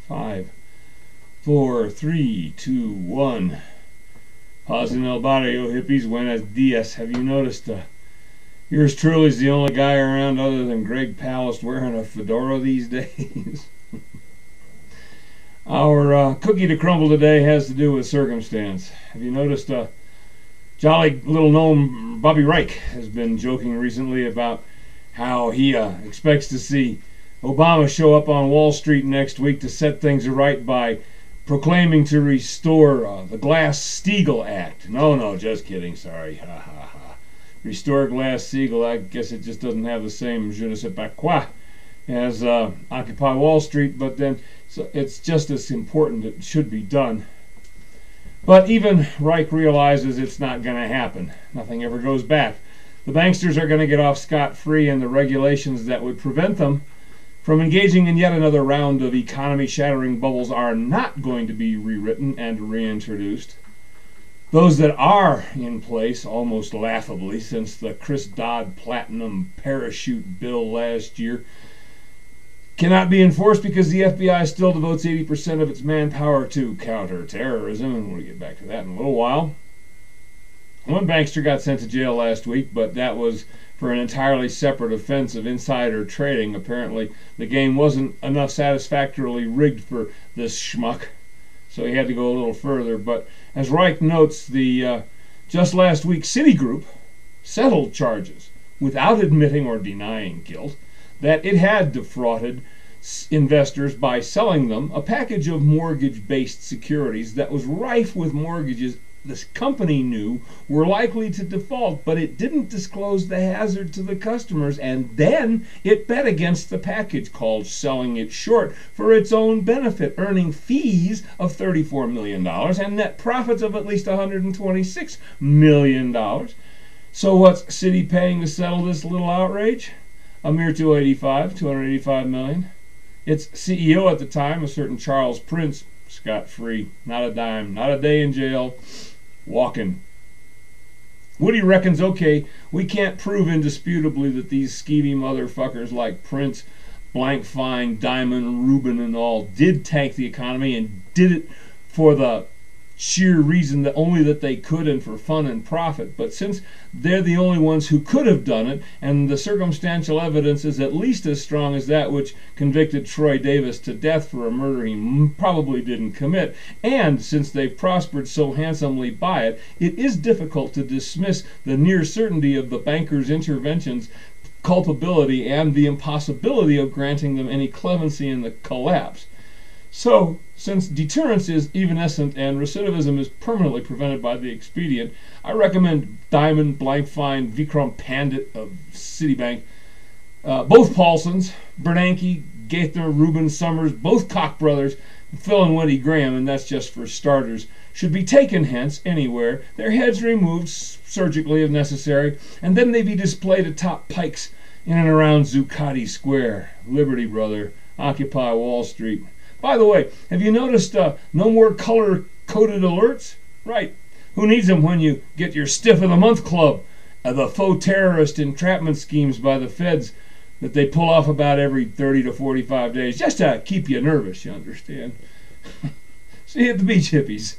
5, 4, 3, 2, 1. Paz en el barrio, hippies, buenos dias. Have you noticed yours truly is the only guy around other than Greg Palast wearing a fedora these days? Our cookie to crumble today has to do with circumstance. Have you noticed jolly little gnome Bobby Reich has been joking recently about how he expects to see Obama show up on Wall Street next week to set things right by proclaiming to restore the Glass-Steagal Act. No, just kidding, sorry. Ha ha ha. Restore Glass-Steagal, I guess it just doesn't have the same je ne sais pas quoi as Occupy Wall Street, but then so it's just as important. It should be done. But even Reich realizes it's not going to happen. Nothing ever goes back. The banksters are going to get off scot-free, and the regulations that would prevent them from engaging in yet another round of economy-shattering bubbles are not going to be rewritten and reintroduced. Those that are in place, almost laughably, since the Chris Dodd Platinum Parachute Bill last year, cannot be enforced because the FBI still devotes 80% of its manpower to counter-terrorism, and we'll get back to that in a little while. One bankster got sent to jail last week, but that was for an entirely separate offense of insider trading. Apparently, the game wasn't enough satisfactorily rigged for this schmuck, so he had to go a little further. But as Reich notes, the just last week Citigroup settled charges without admitting or denying guilt that it had defrauded investors by selling them a package of mortgage-based securities that was rife with mortgages this company knew were likely to default, but it didn't disclose the hazard to the customers, and then it bet against the package, called selling it short, for its own benefit, earning fees of $34 million and net profits of at least $126 million. So what's Citi paying to settle this little outrage? A mere $285 million. Its CEO at the time, a certain Charles Prince, scot-free, not a dime, not a day in jail, walking. Woody reckons, okay, we can't prove indisputably that these skeevy motherfuckers like Prince, Blankfein, Diamond, Rubin, and all did tank the economy and did it for the sheer reason that only that they could and for fun and profit. But since they're the only ones who could have done it, and the circumstantial evidence is at least as strong as that which convicted Troy Davis to death for a murder he probably didn't commit, and since they've prospered so handsomely by it, it is difficult to dismiss the near certainty of the bankers' interventions, culpability, and the impossibility of granting them any clemency in the collapse. So, since deterrence is evanescent and recidivism is permanently prevented by the expedient, I recommend Diamond, Blankfein, Vikram Pandit of Citibank, both Paulsons, Bernanke, Gaithner, Rubin, Summers, both Koch brothers, Phil and Wendy Graham, and that's just for starters, should be taken hence anywhere, their heads removed surgically if necessary, and then they be displayed atop pikes in and around Zuccotti Square. Liberty, brother. Occupy Wall Street. By the way, have you noticed no more color-coded alerts? Right. Who needs them when you get your Stiff of the Month Club, the faux terrorist entrapment schemes by the feds that they pull off about every 30 to 45 days, just to keep you nervous, you understand? See you at the beach, hippies.